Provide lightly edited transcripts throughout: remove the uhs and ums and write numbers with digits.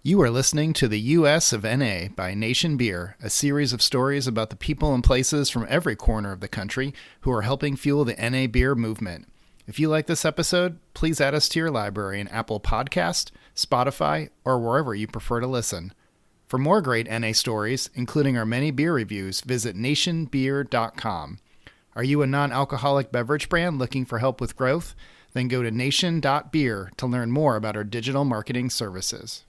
You are listening to the U.S. of N.A. by Nation Beer, a series of stories about the people and places from every corner of the country who are helping fuel the N.A. beer movement. If you like this episode, please add us to your library in Apple Podcast, Spotify, or wherever you prefer to listen. For more great N.A. stories, including our many beer reviews, visit nationbeer.com. Are you a non-alcoholic beverage brand looking for help with growth? Then go to nation.beer to learn more about our digital marketing services.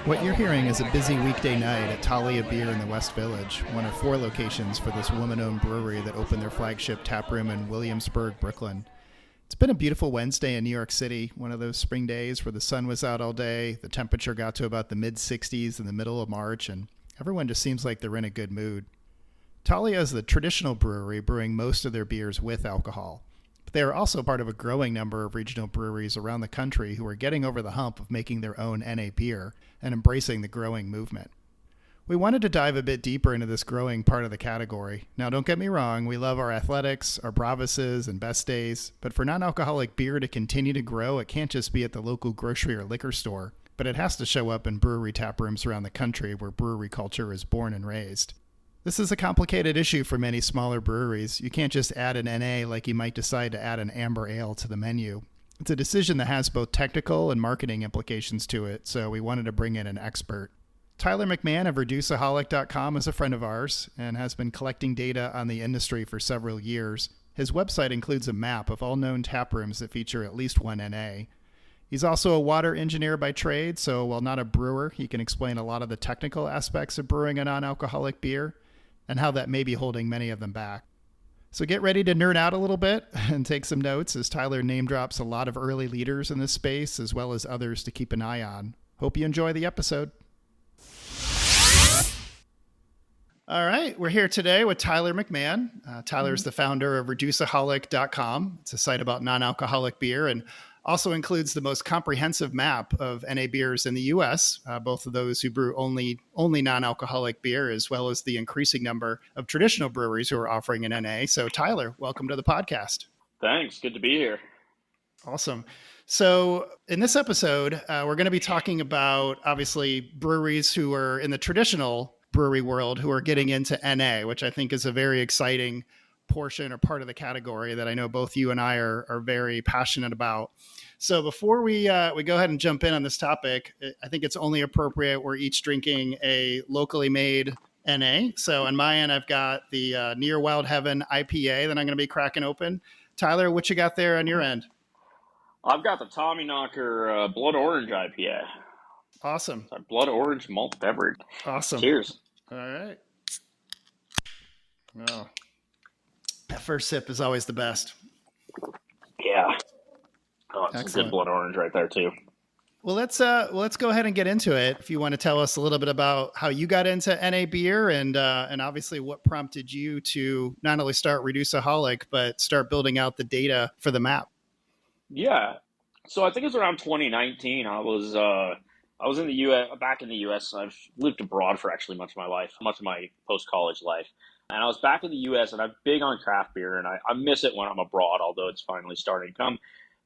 What you're hearing is a busy weekday night at Talia Beer in the West Village, one of 4 locations for this woman-owned brewery that opened their flagship tap room in Williamsburg, Brooklyn. It's been a beautiful Wednesday in New York City, one of those spring days where the sun was out all day, the temperature got to about the mid-60s in the middle of March, and everyone just seems like they're in a good mood. Talia is the traditional brewery brewing most of their beers with alcohol. But they are also part of a growing number of regional breweries around the country who are getting over the hump of making their own NA beer and embracing the growing movement. We wanted to dive a bit deeper into this growing part of the category. Now, don't get me wrong, we love our athletics, our Bravises, and best days, but for non-alcoholic beer to continue to grow, it can't just be at the local grocery or liquor store, but it has to show up in brewery tap rooms around the country where brewery culture is born and raised. This is a complicated issue for many smaller breweries. You can't just add an NA like you might decide to add an amber ale to the menu. It's a decision that has both technical and marketing implications to it, so we wanted to bring in an expert. Tyler McMahon of Reducaholic.com is a friend of ours and has been collecting data on the industry for several years. His website includes a map of all known tap rooms that feature at least one NA. He's also a water engineer by trade, so while not a brewer, he can explain a lot of the technical aspects of brewing a non-alcoholic beer and how that may be holding many of them back. So get ready to nerd out a little bit and take some notes as Tyler name drops a lot of early leaders in this space as well as others to keep an eye on. Hope you enjoy the episode. All right, we're here today with Tyler McMahon. Tyler is the founder of Reducaholic.com. It's a site about non-alcoholic beer and also includes the most comprehensive map of NA beers in the U.S., both of those who brew only non-alcoholic beer, as well as the increasing number of traditional breweries who are offering an NA. So Tyler, welcome to the podcast. Thanks. Good to be here. Awesome. So in this episode, we're going to be talking about, obviously, breweries who are in the traditional brewery world who are getting into NA, which I think is a very exciting portion or part of the category that I know both you and I are very passionate about. So before we go ahead and jump in on this topic, I think it's only appropriate we're each drinking a locally made NA. So on my end, I've got the Near Wild Heaven IPA that I'm going to be cracking open. Tyler, what you got there on your end? I've got the Tommy Knocker Blood Orange IPA. Awesome. It's a blood orange malt beverage. Awesome. Cheers. All right. Oh, that first sip is always the best. Yeah. Oh, it's Excellent. some good blood orange right there too. Well, let's go ahead and get into it. If you want to tell us a little bit about how you got into NA beer and obviously what prompted you to not only start Reducaholic, but start building out the data for the map. Yeah. So I think it was around 2019. I was in the U.S. back in the U.S. I've lived abroad for actually much of my life, much of my post-college life. And I was back in the U.S. and I'm big on craft beer, and I miss it when I'm abroad, although it's finally starting to come.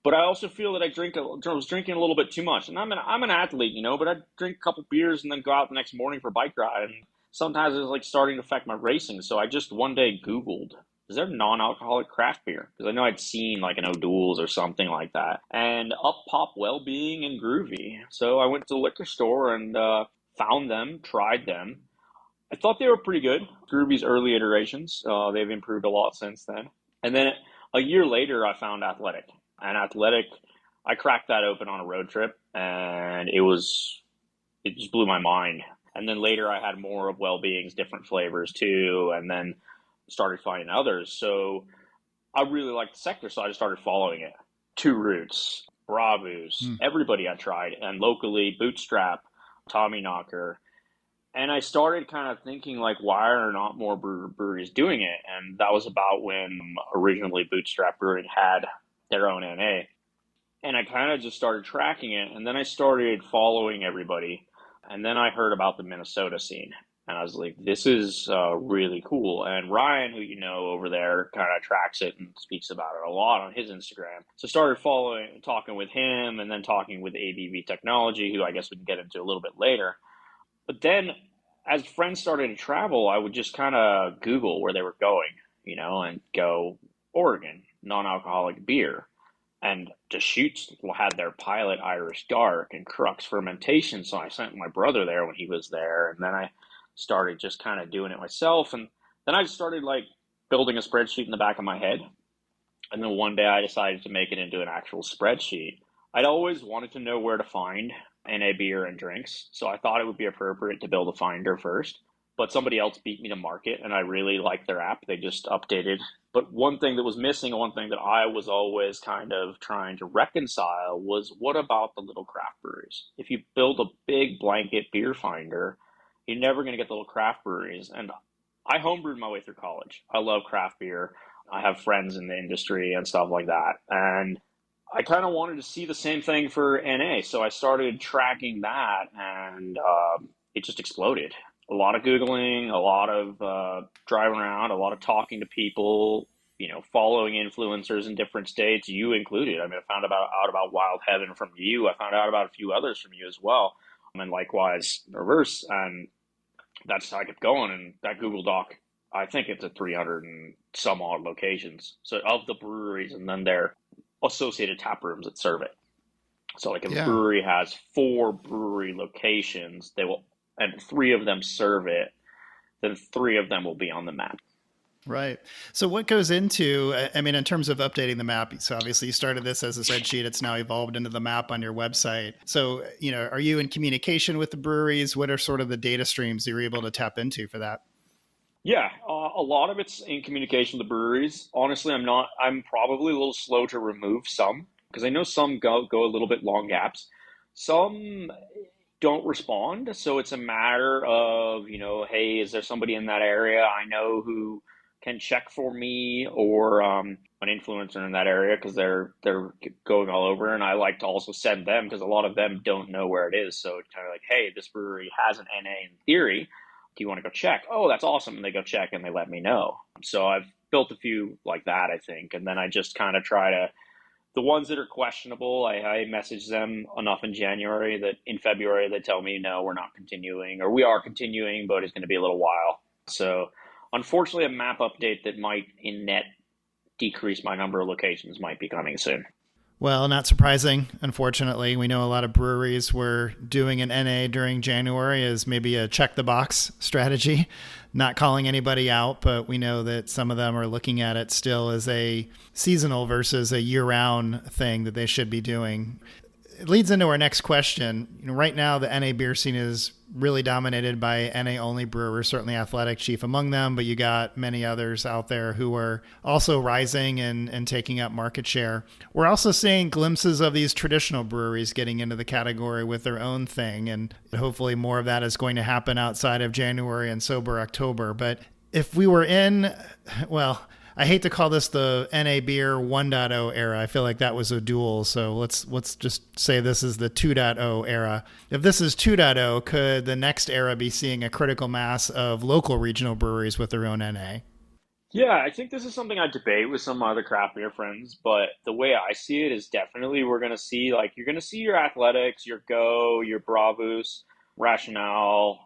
But I also feel that I was drinking a little bit too much. And I'm an athlete, but I drink a couple beers and then go out the next morning for a bike ride. And sometimes it's like starting to affect my racing. So I just one day Googled, is there non-alcoholic craft beer? Because I know I'd seen like an O'Doul's or something like that. And up popped Well-Being and Groovy. So I went to the liquor store and found them, tried them. I thought they were pretty good. Groovy's early iterations. They've improved a lot since then. And then a year later, I found Athletic. And Athletic, I cracked that open on a road trip, and it just blew my mind. And then later, I had more of Well-Being's different flavors too, and then started finding others. So I really liked the sector, so I just started following it. Two Roots, Bravos, everybody I tried, and locally, Bootstrap, Tommy Knocker. And I started kind of thinking, like, why are not more breweries doing it? And that was about when originally Bootstrap Brewing had their own NA. And I kind of just started tracking it. And then I started following everybody. And then I heard about the Minnesota scene. And I was like, this is really cool. And Ryan, who you know over there, kind of tracks it and speaks about it a lot on his Instagram. So started talking with him, and then talking with ABV Technology, who I guess we can get into a little bit later. But then as friends started to travel, I would just kind of Google where they were going, and go Oregon, non-alcoholic beer. And Deschutes had their pilot Irish Dark and Crux fermentation. So I sent my brother there when he was there. And then I started just kind of doing it myself. And then I just started like building a spreadsheet in the back of my head. And then one day I decided to make it into an actual spreadsheet. I'd always wanted to know where to find NA beer and drinks. So I thought it would be appropriate to build a finder first. But somebody else beat me to market, and I really liked their app. They just updated. But one thing that was missing, one thing that I was always kind of trying to reconcile was, what about the little craft breweries? If you build a big blanket beer finder, you're never going to get the little craft breweries. And I homebrewed my way through college. I love craft beer. I have friends in the industry and stuff like that. And I kind of wanted to see the same thing for NA. So I started tracking that, and it just exploded. A lot of Googling, a lot of driving around, a lot of talking to people, following influencers in different states, you included. I mean, I found out about Wild Heaven from you. I found out about a few others from you as well. And likewise, reverse. And that's how I kept going. And that Google Doc, I think it's at 300 and some odd locations. So of the breweries and then their associated tap rooms that serve it. So like if a brewery has 4 brewery locations, and 3 of them serve it, then 3 of them will be on the map. Right. So what goes into, I mean, in terms of updating the map, so obviously you started this as a spreadsheet. It's now evolved into the map on your website. So, are you in communication with the breweries? What are sort of the data streams you're able to tap into for that? Yeah, a lot of it's in communication with the breweries. Honestly, I'm probably a little slow to remove some, because I know some go a little bit long gaps. Some don't respond. So it's a matter of, hey, is there somebody in that area I know who can check for me, or an influencer in that area, because they're going all over. And I like to also send them, because a lot of them don't know where it is. So it's kind of like, hey, this brewery has an NA in theory. Do you want to go check? Oh, that's awesome. And they go check and they let me know. So I've built a few like that, I think. And then I just kind of try to, the ones that are questionable, I message them enough in January that in February they tell me, no, we're not continuing, or we are continuing, but it's going to be a little while. So unfortunately, a map update that might in net decrease my number of locations might be coming soon. Well, not surprising. Unfortunately, we know a lot of breweries were doing an NA during January as maybe a check the box strategy, not calling anybody out, but we know that some of them are looking at it still as a seasonal versus a year-round thing that they should be doing. It leads into our next question. Right now, the NA beer scene is really dominated by NA-only brewers, certainly Athletic chief among them, but you got many others out there who are also rising and taking up market share. We're also seeing glimpses of these traditional breweries getting into the category with their own thing, and hopefully more of that is going to happen outside of January and sober October. But if we were in, well, I hate to call this the NA Beer 1.0 era. I feel like that was a duel. So let's just say this is the 2.0 era. If this is 2.0, could the next era be seeing a critical mass of local regional breweries with their own NA? Yeah, I think this is something I debate with some other craft beer friends, but the way I see it is definitely we're going to see, you're going to see your Athletics, your Go, your Bravus, Rationale,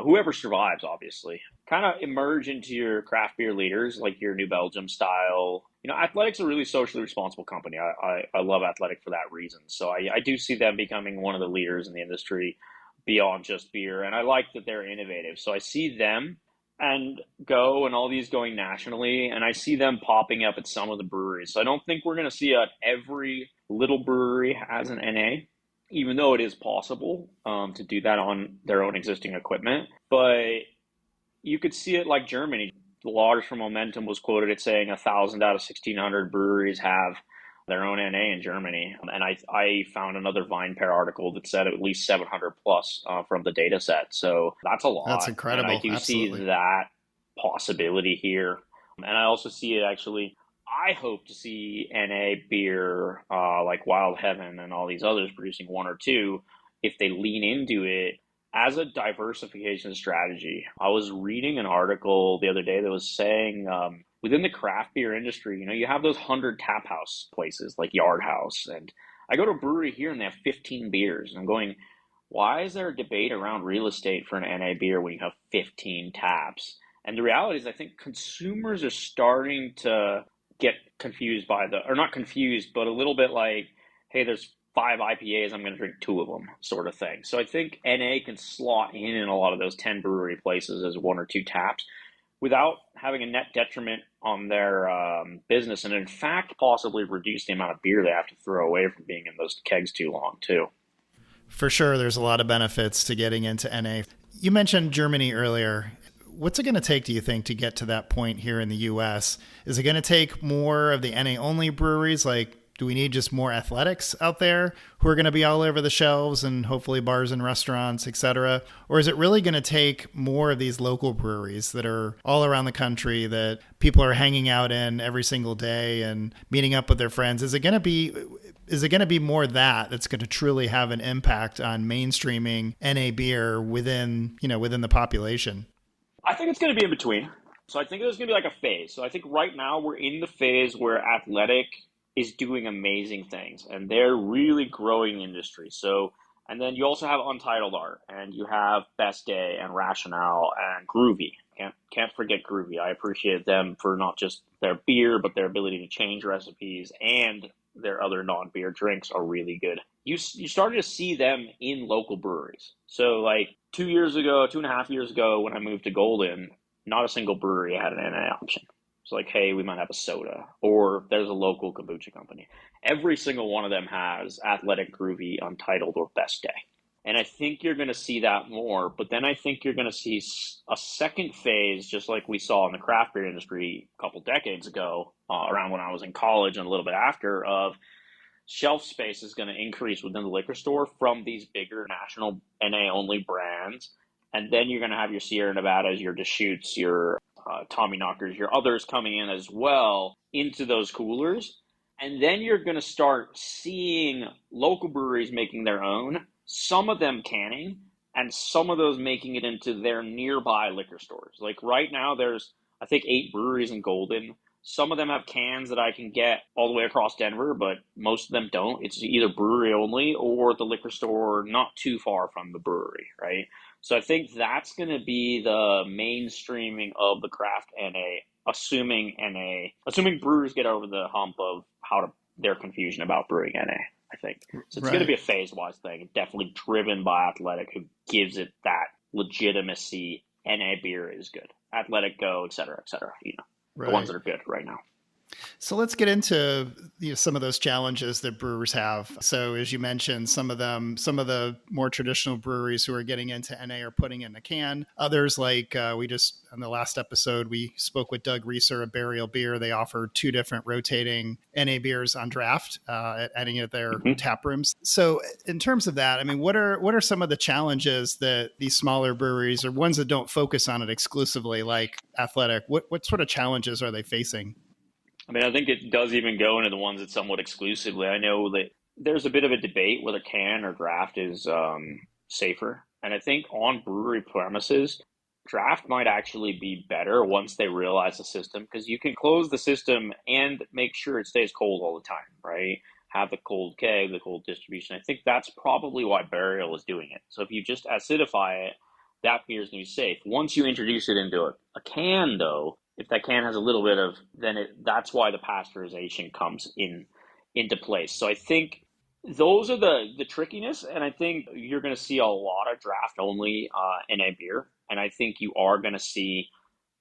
whoever survives, obviously, kind of emerge into your craft beer leaders, like your New Belgium style. Athletics are a really socially responsible company. I love Athletic for that reason. So I do see them becoming one of the leaders in the industry beyond just beer. And I like that they're innovative. So I see them and Go and all these going nationally, and I see them popping up at some of the breweries. So I don't think we're going to see every little brewery has an NA, even though it is possible to do that on their own existing equipment. But you could see it like Germany. Lars from Momentum was quoted at saying 1,000 out of 1,600 breweries have their own NA in Germany. And I found another VinePair article that said at least 700 plus from the data set. So that's a lot. That's incredible. And I do Absolutely see that possibility here. And I also see it actually, I hope to see NA beer like Wild Heaven and all these others producing 1 or 2 if they lean into it as a diversification strategy, I was reading an article the other day that was saying within the craft beer industry, you have those 100 tap house places like Yard House. And I go to a brewery here and they have 15 beers. And I'm going, why is there a debate around real estate for an NA beer when you have 15 taps? And the reality is, I think consumers are starting to get confused or not confused, but a little bit like, hey, there's 5 IPAs, I'm going to drink 2 of them, sort of thing. So I think NA can slot in a lot of those 10 brewery places as 1 or 2 taps without having a net detriment on their business, and in fact, possibly reduce the amount of beer they have to throw away from being in those kegs too long, too. For sure, there's a lot of benefits to getting into NA. You mentioned Germany earlier. What's it going to take, do you think, to get to that point here in the U.S.? Is it going to take more of the NA-only breweries? Like, do we need just more athletics out there who are going to be all over the shelves and hopefully bars and restaurants, et cetera? Or is it really going to take more of these local breweries that are all around the country that people are hanging out in every single day and meeting up with their friends? Is it going to be more that's going to truly have an impact on mainstreaming NA beer within the population? I think it's going to be in between. So I think there's going to be like a phase. So I think right now we're in the phase where athletic is doing amazing things and they're really growing the industry. So, and then you also have Untitled Art and you have Best Day and Rationale and Groovy. Can't forget Groovy. I appreciate them for not just their beer, but their ability to change recipes, and their other non-beer drinks are really good. You started to see them in local breweries. So like 2.5 years ago, when I moved to Golden, not a single brewery had an NA option. It's like, hey, we might have a soda, or there's a local kombucha company. Every single one of them has Athletic, Groovy, Untitled, or Best Day. And I think you're going to see that more, but then I think you're going to see a second phase, just like we saw in the craft beer industry a couple decades ago, around when I was in college and a little bit after, of shelf space is going to increase within the liquor store from these bigger national NA-only brands. And then you're going to have your Sierra Nevadas, your Deschutes, your Tommy Knockers, your others coming in as well into those coolers. And then you're going to start seeing local breweries making their own, some of them canning, and some of those making it into their nearby liquor stores. Like right now, there's, I think, 8 breweries in Golden. Some of them have cans that I can get all the way across Denver, but most of them don't. It's either brewery only or the liquor store not too far from the brewery, right? So I think that's going to be the mainstreaming of the craft assuming brewers get over the hump of their confusion about brewing NA, I think. So it's going to be a phase-wise thing, definitely driven by Athletic, who gives it that legitimacy. NA beer is good. Athletic Go, et cetera, the ones that are good right now. So let's get into some of those challenges that brewers have. So as you mentioned, some of the more traditional breweries who are getting into NA are putting in a can. Others, like on the last episode, we spoke with Doug Reeser of Burial Beer. They offer 2 different rotating NA beers on draft, adding it at their tap rooms. So in terms of that, I mean, what are some of the challenges that these smaller breweries, or ones that don't focus on it exclusively, like Athletic, what sort of challenges are they facing? I mean, I think it does even go into the ones that somewhat exclusively. I know that there's a bit of a debate whether can or draft is safer. And I think on brewery premises, draft might actually be better once they realize the system, because you can close the system and make sure it stays cold all the time, right? Have the cold keg, the cold distribution. I think that's probably why Burial is doing it. So if you just acidify it, that beer is going to be safe. Once you introduce it into a can, though, if that can has a little bit of, that's why the pasteurization comes into place. So I think those are the trickiness, and I think you're going to see a lot of draft only NA beer, and I think you are going to see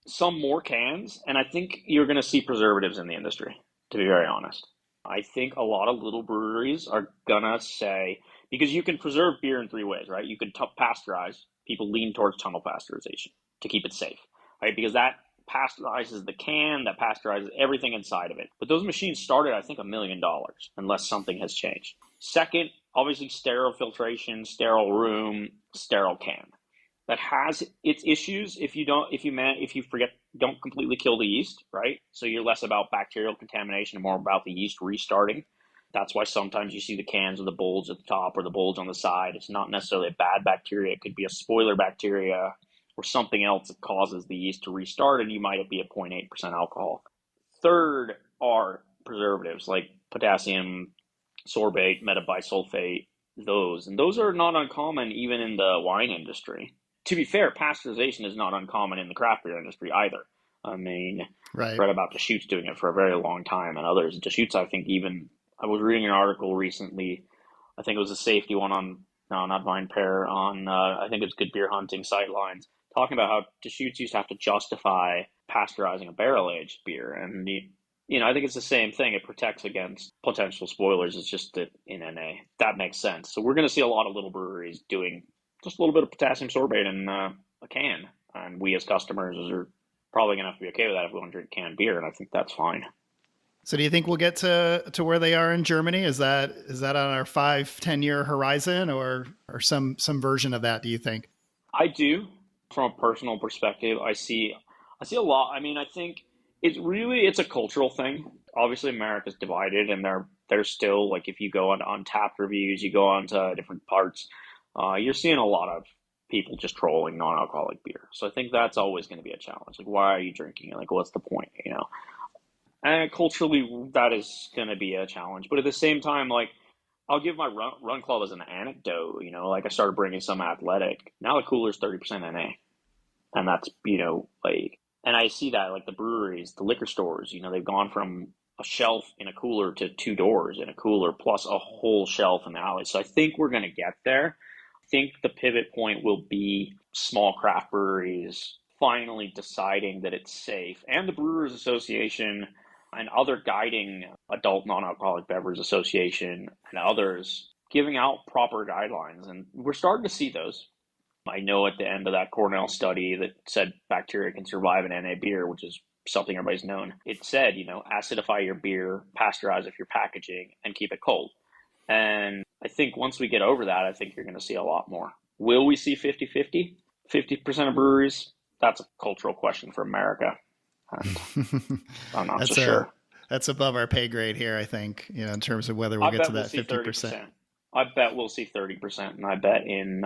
some more cans, and I think you're going to see preservatives in the industry, to be very honest. I think a lot of little breweries are going to say, because you can preserve beer in 3 ways, right? You can pasteurize. People lean towards tunnel pasteurization to keep it safe, right? Because that pasteurizes the can, that pasteurizes everything inside of it. But those machines started, I think, $1 million, unless something has changed. Second, obviously sterile filtration, sterile room, sterile can. That has its issues if you don't completely kill the yeast, right? So you're less about bacterial contamination and more about the yeast restarting. That's why sometimes you see the cans with the bulge at the top or the bulge on the side. It's not necessarily a bad bacteria. It could be a spoiler bacteria or something else that causes the yeast to restart, and you might be at 0.8% alcohol. Third are preservatives like potassium sorbate, metabisulfate, and those are not uncommon even in the wine industry. To be fair, pasteurization is not uncommon in the craft beer industry either. I mean, Right. I've read about Deschutes doing it for a very long time, and others. Deschutes, I think, even I was reading an article recently. I think it was a safety one on no, not Vine Pair on. I think it's Good Beer Hunting Sightlines, talking about how Deschutes used to have to justify pasteurizing a barrel aged beer, and I think it's the same thing. It protects against potential spoilers. It's just that in NA, that makes sense. So we're going to see a lot of little breweries doing just a little bit of potassium sorbate in a can, and we as customers are probably going to have to be okay with that if we want to drink canned beer, and I think that's fine. So do you think we'll get to where they are in Germany? Is that on our 5-10 year horizon or some version of that, do you think? I do. From a personal perspective, I see a lot. I mean, I think it's a cultural thing. Obviously America's divided, and they're still, like, if you go on tap reviews, you go on to different parts, you're seeing a lot of people just trolling non-alcoholic beer. So I think that's always going to be a challenge. Like, why are you drinking it? Like, what's the point, And culturally, that is going to be a challenge. But at the same time, like, I'll give my run club as an anecdote. Like, I started bringing some athletic. Now the cooler's 30% NA. And that's, and I see that, like, the breweries, the liquor stores, they've gone from a shelf in a cooler to 2 doors in a cooler plus a whole shelf in the alley. So I think we're going to get there. I think the pivot point will be small craft breweries finally deciding that it's safe, and the Brewers Association and other guiding adult non-alcoholic beverage association and others giving out proper guidelines. And we're starting to see those. I know at the end of that Cornell study that said bacteria can survive in NA beer, which is something everybody's known. It said, acidify your beer, pasteurize if you're packaging, and keep it cold. And I think once we get over that, I think you're going to see a lot more. Will we see 50-50? 50% of breweries? That's a cultural question for America. And I'm not so sure. That's above our pay grade here, I think, in terms of whether we'll get to that 50%. I bet we'll see 30%. And I bet in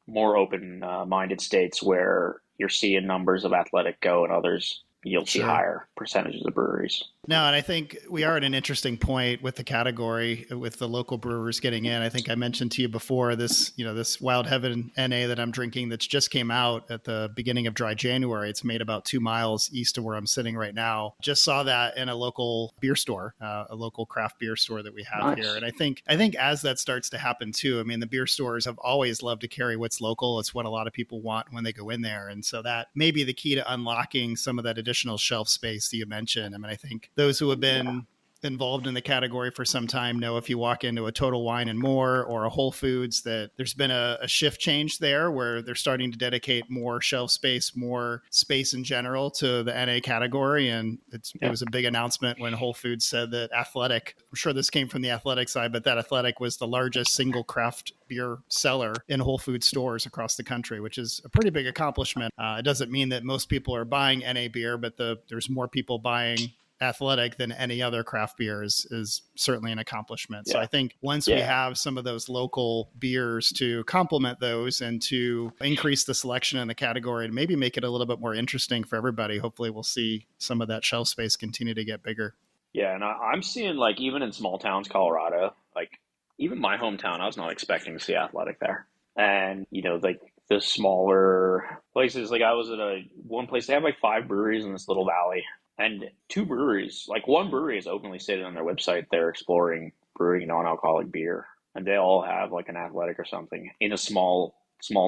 more open-minded states where you're seeing numbers of athletic go and others, you'll see higher percentages of breweries. No, and I think we are at an interesting point with the category, with the local brewers getting in. I think I mentioned to you before this Wild Heaven NA that I'm drinking that's just came out at the beginning of dry January. It's made about 2 miles east of where I'm sitting right now. Just saw that in a local beer store, a local craft beer store that we have here. And I think as that starts to happen too, I mean, the beer stores have always loved to carry what's local. It's what a lot of people want when they go in there. And so that may be the key to unlocking some of that additional shelf space that you mentioned. I mean, I think those who have been involved in the category for some time know if you walk into a Total Wine and More or a Whole Foods that there's been a shift change there where they're starting to dedicate more shelf space, more space in general to the NA category. And it was a big announcement when Whole Foods said that Athletic, I'm sure this came from the Athletic side, but that Athletic was the largest single craft beer seller in Whole Foods stores across the country, which is a pretty big accomplishment. It doesn't mean that most people are buying NA beer, but there's more people buying Athletic than any other craft beer is certainly an accomplishment. So I think once we have some of those local beers to complement those and to increase the selection in the category and maybe make it a little bit more interesting for everybody, hopefully we'll see some of that shelf space continue to get bigger. Yeah, and I'm seeing, like, even in small towns, Colorado, like even my hometown, I was not expecting to see Athletic there. And, like the smaller places, like I was at one place, they have like 5 breweries in this little valley. And 2 breweries, like one brewery has openly stated on their website they're exploring brewing non-alcoholic beer. And they all have like an Athletic or something in a small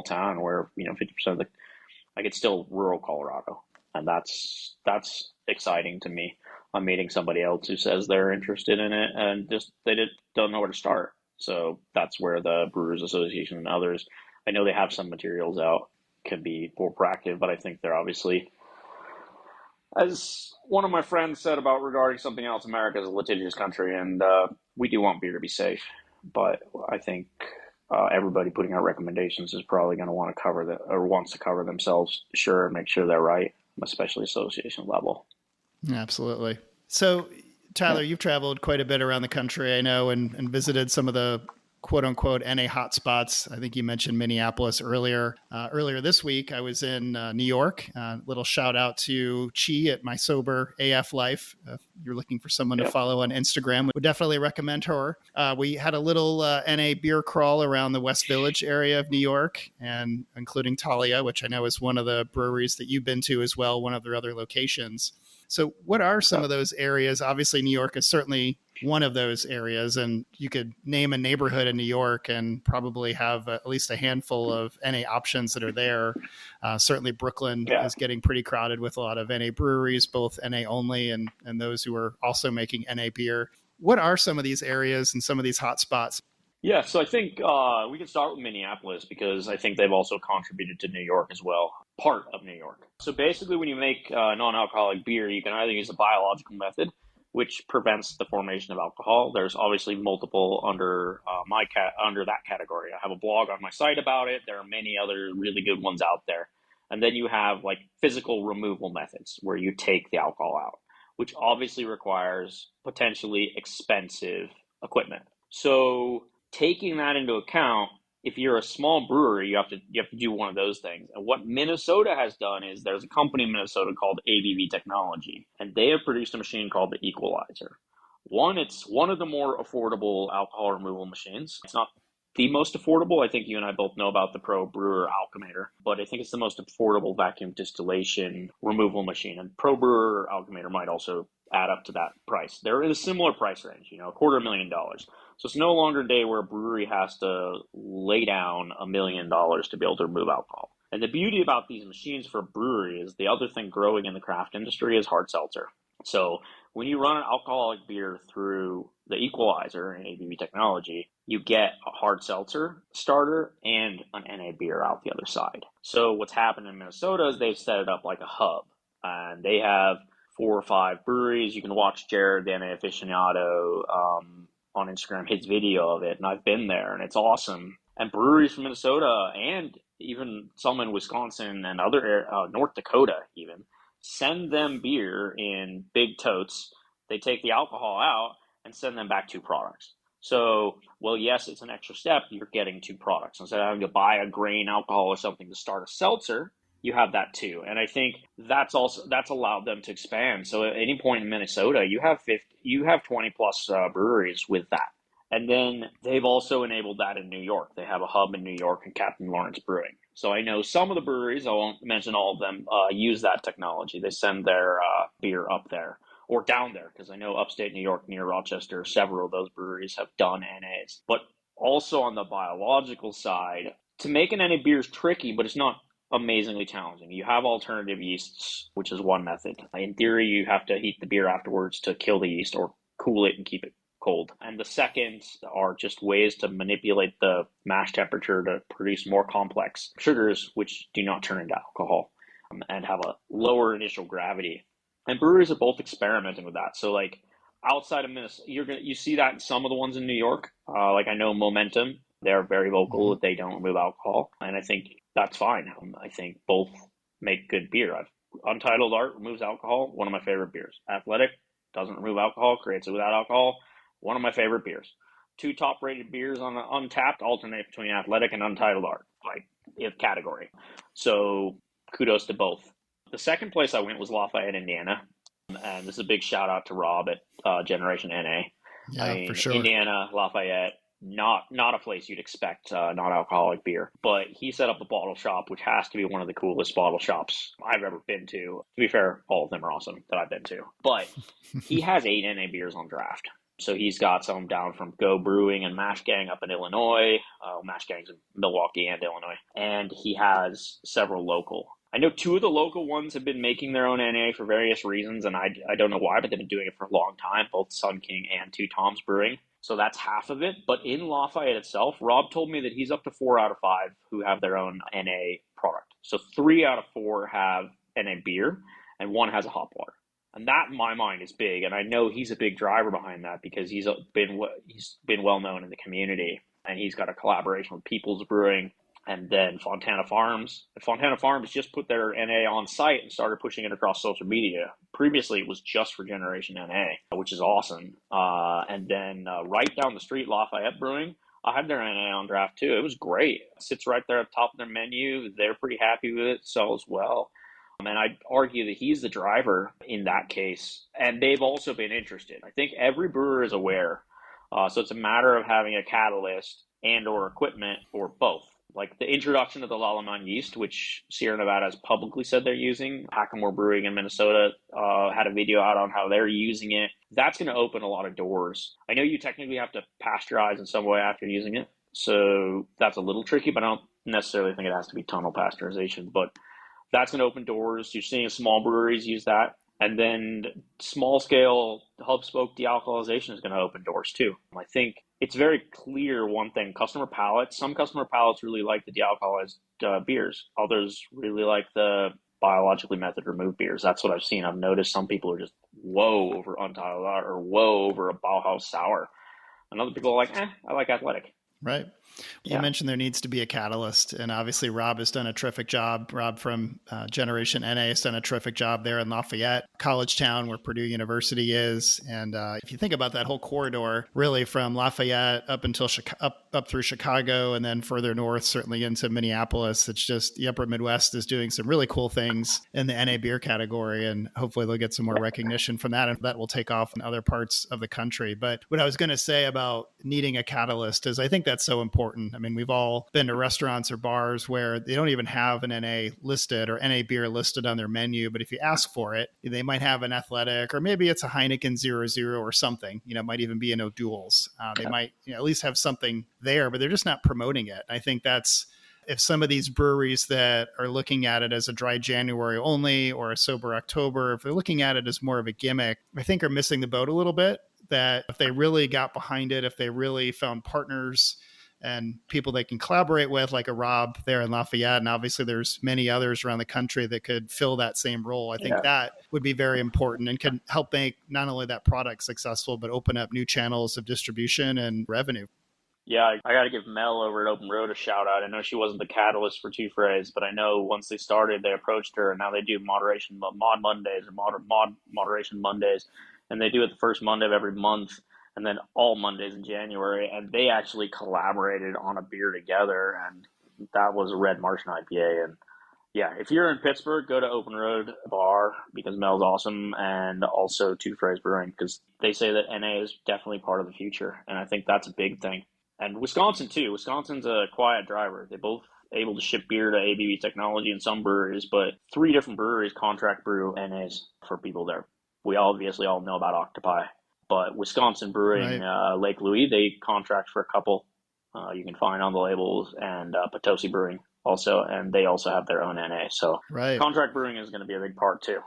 town where, 50% of like it's still rural Colorado. And that's exciting to me. I'm meeting somebody else who says they're interested in it and they don't know where to start. So that's where the Brewers Association and others, I know they have some materials out, can be more proactive, but I think they're obviously, as one of my friends said about regarding something else, America is a litigious country, and we do want beer to be safe. But I think everybody putting out recommendations is probably going to want to cover wants to cover themselves, and make sure they're right, especially association level. Absolutely. So Tyler, you've traveled quite a bit around the country, I know, and visited some of the quote unquote NA hotspots. I think you mentioned Minneapolis earlier. Earlier this week, I was in New York. Little shout out to Chi at My Sober AF Life. If you're looking for someone to follow on Instagram, would definitely recommend her. We had a little NA beer crawl around the West Village area of New York, and including Talia, which I know is one of the breweries that you've been to as well, one of their other locations. So what are some of those areas? Obviously, New York is certainly one of those areas, and you could name a neighborhood in New York and probably have at least a handful of NA options that are there. Certainly Brooklyn is getting pretty crowded with a lot of NA breweries, both NA only and those who are also making NA beer. What are some of these areas and some of these hot spots? Yeah, so I think we can start with Minneapolis because I think they've also contributed to New York as well, part of New York. So basically, when you make non-alcoholic beer, you can either use a biological method, which prevents the formation of alcohol. There's obviously multiple under under that category. I have a blog on my site about it. There are many other really good ones out there. And then you have like physical removal methods where you take the alcohol out, which obviously requires potentially expensive equipment. So taking that into account, if you're a small brewery, you have to do one of those things. And what Minnesota has done is there's a company in Minnesota called ABV Technology, and they have produced a machine called the Equalizer. It's one of the more affordable alcohol removal machines. It's not the most affordable. I think you and I both know about the Pro Brewer Alchemator, but I think it's the most affordable vacuum distillation removal machine. And Pro Brewer Alchemator might also add up to that price. They're in a similar price range, $250,000. So it's no longer a day where a brewery has to lay down $1 million to be able to remove alcohol. And the beauty about these machines for a brewery is the other thing growing in the craft industry is hard seltzer. So when you run an alcoholic beer through the Equalizer in ABV Technology, you get a hard seltzer starter and an NA beer out the other side. So what's happened in Minnesota is they've set it up like a hub, and they have 4 or 5 breweries. You can watch Jared, the NA aficionado, on Instagram, his video of it, and I've been there, and it's awesome. And breweries from Minnesota and even some in Wisconsin and other North Dakota even send them beer in big totes. They take the alcohol out and send them back 2 products. So, well, yes, it's an extra step. You're getting 2 products. Instead of having to buy a grain alcohol or something to start a seltzer, you have that too. And I think that's allowed them to expand. So at any point in Minnesota, you have 20 plus breweries with that. And then they've also enabled that in New York. They have a hub in New York and Captain Lawrence Brewing. So I know some of the breweries, I won't mention all of them, use that technology. They send their beer up there or down there, because I know upstate New York near Rochester, several of those breweries have done NAs. But also on the biological side, to make an NA beer is tricky, but it's not amazingly challenging. You have alternative yeasts, which is one method. In theory, you have to heat the beer afterwards to kill the yeast or cool it and keep it cold. And the second are just ways to manipulate the mash temperature to produce more complex sugars, which do not turn into alcohol and have a lower initial gravity. And breweries are both experimenting with that. So like outside of Minnesota, you see that in some of the ones in New York. Like I know Momentum, they're very vocal that they don't remove alcohol. And I think that's fine. I think both make good beer. Untitled Art removes alcohol, one of my favorite beers. Athletic doesn't remove alcohol, creates it without alcohol, one of my favorite beers. 2 top-rated beers on the Untapped alternate between Athletic and Untitled Art, like in category. So kudos to both. The second place I went was Lafayette, Indiana. And this is a big shout out to Rob at Generation NA. Yeah, for sure. Indiana, Lafayette, not a place you'd expect non-alcoholic beer. But he set up a bottle shop, which has to be one of the coolest bottle shops I've ever been to. To be fair, all of them are awesome that I've been to. But he has 8 NA beers on draft. So he's got some down from Go Brewing and Mash Gang up in Illinois. Mash Gang's in Milwaukee and Illinois. And he has several local. I know 2 of the local ones have been making their own NA for various reasons, and I don't know why, but they've been doing it for a long time, both Sun King and 2 Toms Brewing. So that's half of it. But in Lafayette itself, Rob told me that he's up to 4 out of 5 who have their own NA product. So 3 out of 4 have NA beer, and 1 has a hop water. And that, in my mind, is big. And I know he's a big driver behind that because he's been well known in the community. And he's got a collaboration with People's Brewing. and then Fontana Farms. Fontana Farms just put their NA on site and started pushing it across social media. Previously, it was just for Generation NA, which is awesome. And then right down the street, Lafayette Brewing, I had their NA on draft too. It was great. It sits right there at the top of their menu. They're pretty happy with it. Sells well. And I'd argue that he's the driver in that case. And they've also been interested. I think every brewer is aware. So it's a matter of having a catalyst and or equipment or both. Like the introduction of the Lallemand yeast, which Sierra Nevada has publicly said they're using. Hackamore Brewing in Minnesota had a video out on how they're using it. That's going to open a lot of doors. I know you technically have to pasteurize in some way after using it. So that's a little tricky, but I don't necessarily think it has to be tunnel pasteurization. But that's going to open doors. You're seeing small breweries use that. And then small scale hub spoke dealcoholization is going to open doors too. I think it's very clear one thing, customer palates. Some customer palates really like the dealcoholized beers. Others really like the biologically method removed beers. That's what I've seen. I've noticed some people are just whoa over Untitled or whoa over a Bauhaus sour. And other people are like, I like Athletic. Right. You mentioned there needs to be a catalyst, and obviously Rob has done a terrific job. Rob from Generation NA has done a terrific job there in Lafayette, college town where Purdue University is. And if you think about that whole corridor, really from Lafayette up until up through Chicago and then further north, certainly into Minneapolis, it's just the upper Midwest is doing some really cool things in the NA beer category. And hopefully they'll get some more recognition from that, and that will take off in other parts of the country. But what I was going to say about needing a catalyst is I think that's so important. I mean, we've all been to restaurants or bars where they don't even have an NA listed or NA beer listed on their menu. But if you ask for it, they might have an Athletic, or maybe it's a Heineken 00 or something, it might even be an O'Doul's. They might at least have something there, but they're just not promoting it. I think that's, if some of these breweries that are looking at it as a dry January only or a sober October, if they're looking at it as more of a gimmick, I think are missing the boat a little bit. That if they really got behind it, if they really found partners and people they can collaborate with, like a Rob there in Lafayette, and obviously there's many others around the country that could fill that same role. I think that would be very important and can help make not only that product successful, but open up new channels of distribution and revenue. Yeah, I got to give Mel over at Open Road a shout out. I know she wasn't the catalyst for Two Phrase, but I know once they started, they approached her, and now they do mod Mondays or moderation Mondays, and they do it the first Monday of every month, and then all Mondays in January. And they actually collaborated on a beer together, and that was a Red Martian IPA. And yeah, if you're in Pittsburgh, go to Open Road Bar because Mel's awesome, and also Two Phrase Brewing because they say that NA is definitely part of the future, and I think that's a big thing. And Wisconsin too. Wisconsin's a quiet driver. They both able to ship beer to ABV Technology in some breweries, but 3 different breweries contract brew NAs for people there. We obviously all know about Octopi, but Wisconsin Brewing, Lake Louis, they contract for a couple you can find on the labels, and Potosi Brewing also, and they also have their own NA. So contract brewing is going to be a big part too.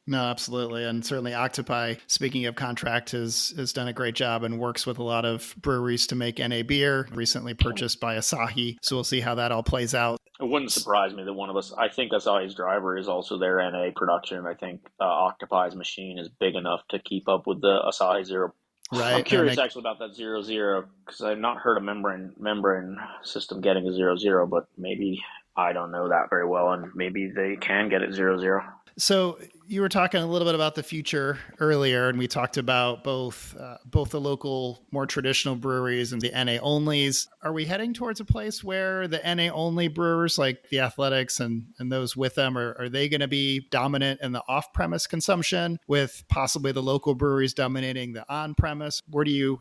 No, absolutely. And certainly Octopi, speaking of contract, has done a great job and works with a lot of breweries to make NA beer, recently purchased by Asahi. So we'll see how that all plays out. It wouldn't surprise me that one of us, I think Asahi's driver is also their NA production. I think Octopi's machine is big enough to keep up with the Asahi Zero. Right. I'm curious actually about that 00 because I've not heard a membrane system getting a 00, but maybe I don't know that very well, and maybe they can get it 00. So you were talking a little bit about the future earlier, and we talked about both the local, more traditional breweries and the NA onlys. Are we heading towards a place where the NA only brewers, like the Athletics and those with them, are they going to be dominant in the off-premise consumption, with possibly the local breweries dominating the on-premise? Where do you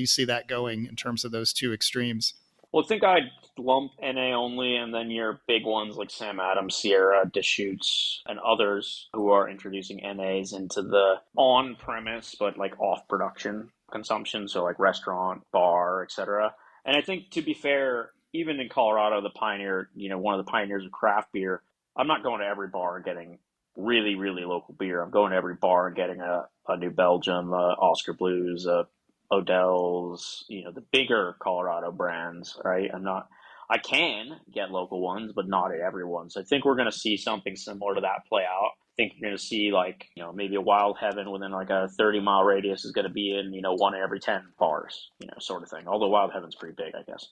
see that going in terms of those two extremes? Well, I think I'd lump NA only, and then your big ones like Sam Adams, Sierra, Deschutes, and others who are introducing NAs into the on-premise but like off-production consumption, so like restaurant, bar, etc. And I think, to be fair, even in Colorado, the pioneer, one of the pioneers of craft beer, I'm not going to every bar and getting really, really local beer. I'm going to every bar and getting a New Belgium, Oscar Blues, Odell's, the bigger Colorado brands, right? I can get local ones, but not at everyone. So I think we're going to see something similar to that play out. I think you're going to see maybe a Wild Heaven within like a 30-mile radius is going to be in, 1 in every 10 bars, sort of thing. Although Wild Heaven's pretty big, I guess.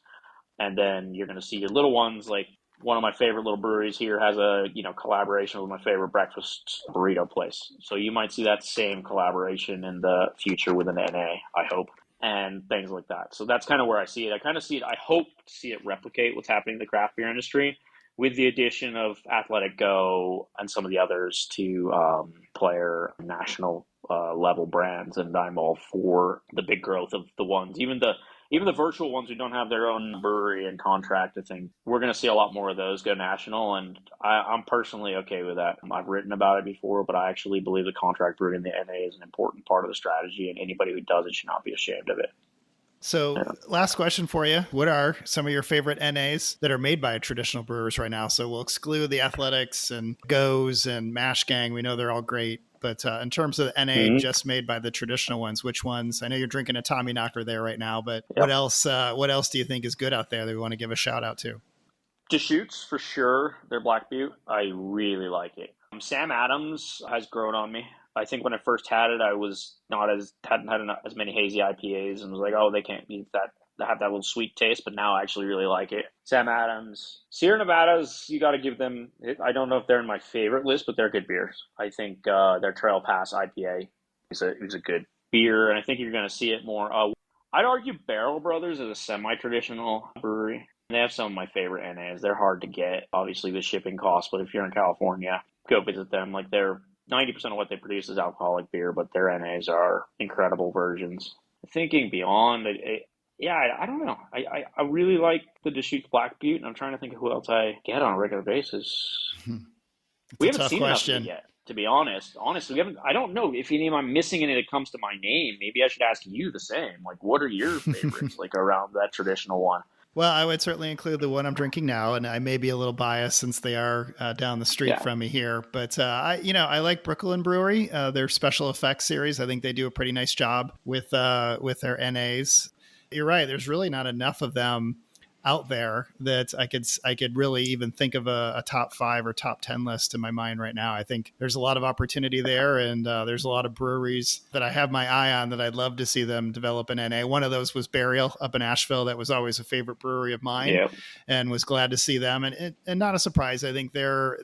And then you're going to see your little ones, like one of my favorite little breweries here has a, collaboration with my favorite breakfast burrito place. So you might see that same collaboration in the future with an NA, I hope, and things like that. So that's kind of where I see it. I kind of see it. I hope to see it replicate what's happening in the craft beer industry with the addition of Athletic Go and some of the others to player national level brands. And I'm all for the big growth of the ones, even the virtual ones who don't have their own brewery and contract. I think we're going to see a lot more of those go national, and I'm personally okay with that. I've written about it before, but I actually believe the contract brewing in the NA is an important part of the strategy, and anybody who does it should not be ashamed of it. So last question for you. What are some of your favorite NAs that are made by traditional brewers right now? So we'll exclude the Athletics and Goes and Mash Gang. We know they're all great. But in terms of NA just made by the traditional ones, which ones? I know you're drinking a Tommy Knocker there right now, but what else do you think is good out there that we want to give a shout out to? Deschutes, for sure. Their Black Butte. I really like it. Sam Adams has grown on me. I think when I first had it, I was hadn't had as many hazy IPAs and was like, oh, they can't beat that. They have that little sweet taste, but now I actually really like it. Sam Adams, Sierra Nevadas, you got to give them. I don't know if they're in my favorite list, but they're good beers. I think their Trail Pass IPA is a good beer, and I think you're going to see it more. I'd argue Barrel Brothers is a semi-traditional brewery. They have some of my favorite NAs. They're hard to get, obviously the shipping costs, but if you're in California, go visit them. Like they're 90% of what they produce is alcoholic beer, but their NAs are incredible versions. Thinking beyond, I don't know. I really like the Deschutes Black Butte, and I'm trying to think of who else I get on a regular basis. We haven't seen enough of it yet, to be honest. Honestly, we haven't. I don't know if I'm missing any that comes to my name. Maybe I should ask you the same. Like, what are your favorites, like around that traditional one? Well, I would certainly include the one I'm drinking now, and I may be a little biased since they are down the street from me here. But I like Brooklyn Brewery, their special effects series. I think they do a pretty nice job with their NAs. You're right. There's really not enough of them out there that I could really even think of a top 5 or top 10 list in my mind right now. I think there's a lot of opportunity there, and there's a lot of breweries that I have my eye on that I'd love to see them develop an NA. One of those was Burial up in Asheville. That was always a favorite brewery of mine, and was glad to see them. And not a surprise. I think they're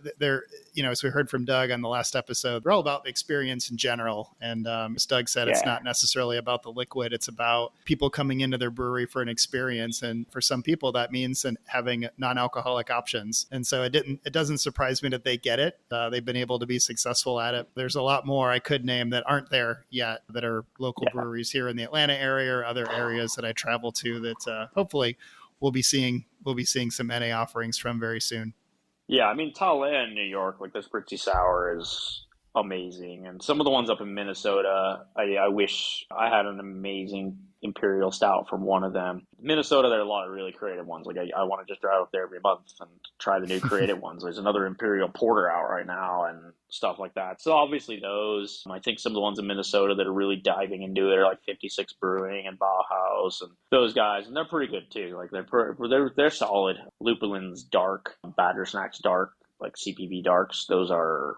as we heard from Doug on the last episode, they're all about the experience in general. And as Doug said, it's not necessarily about the liquid. It's about people coming into their brewery for an experience. And for some people, that means having non-alcoholic options. And so it doesn't surprise me that they get it. They've been able to be successful at it. There's a lot more I could name that aren't there yet that are local breweries here in the Atlanta area or other areas that I travel to that hopefully we'll be seeing some NA offerings from very soon. Yeah, I mean, Tala in New York, like this Spritzy Sour is amazing. And some of the ones up in Minnesota, I wish I had an amazing Imperial Stout from one of them. Minnesota, there are a lot of really creative ones. Like I want to just drive up there every month and try the new creative ones. There's another Imperial Porter out right now and stuff like that. So obviously those, I think some of the ones in Minnesota that are really diving into it are like 56 Brewing and Bauhaus and those guys. And they're pretty good too. Like they're solid. Lupulin's Dark, Badger Snacks Dark, like CPV Darks. Those are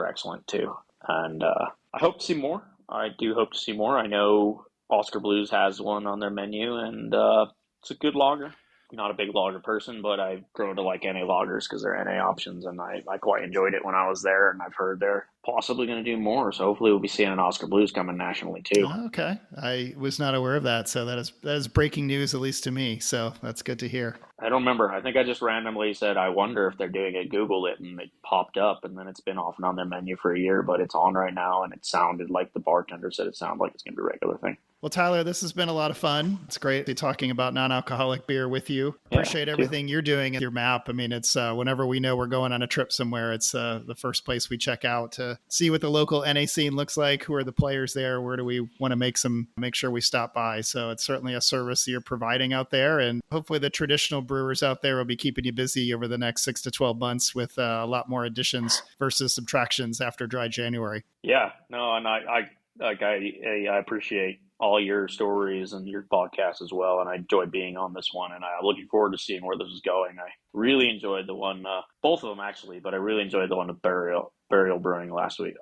excellent too. And I hope to see more. I do hope to see more. I know Oscar Blues has one on their menu, and it's a good lager. Not a big lager person, but I've grown to like NA lagers because they're NA options, and I quite enjoyed it when I was there, and I've heard they're possibly going to do more, so hopefully we'll be seeing an Oscar Blues coming nationally too. Okay. I was not aware of that, so that is breaking news, at least to me, so that's good to hear. I don't remember. I think I just randomly said, I wonder if they're doing it, Googled it, and it popped up, and then it's been off and on their menu for a year, but it's on right now, and it sounded like the bartender said it sounded like it's going to be a regular thing. Well, Tyler, this has been a lot of fun. It's great to be talking about non-alcoholic beer with you. Appreciate everything you're doing at your map. I mean, it's whenever we know we're going on a trip somewhere, it's the first place we check out to see what the local NA scene looks like. Who are the players there? Where do we want to make sure we stop by? So it's certainly a service you're providing out there. And hopefully the traditional brewers out there will be keeping you busy over the next 6 to 12 months with a lot more additions versus subtractions after dry January. Yeah, no, and I appreciate all your stories and your podcast as well. And I enjoyed being on this one, and I'm looking forward to seeing where this is going. I really enjoyed the one, both of them actually, but I really enjoyed the one with Burial Brewing last week,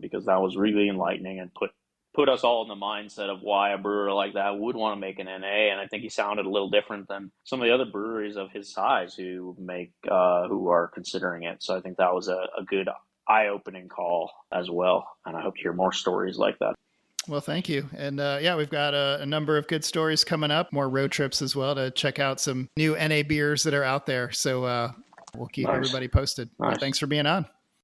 because that was really enlightening and put put us all in the mindset of why a brewer like that would want to make an NA. And I think he sounded a little different than some of the other breweries of his size who are considering it. So I think that was a good eye-opening call as well. And I hope to hear more stories like that. Well, thank you. And we've got a number of good stories coming up, more road trips as well to check out some new NA beers that are out there. So we'll keep everybody posted. Nice. Well, thanks for being on.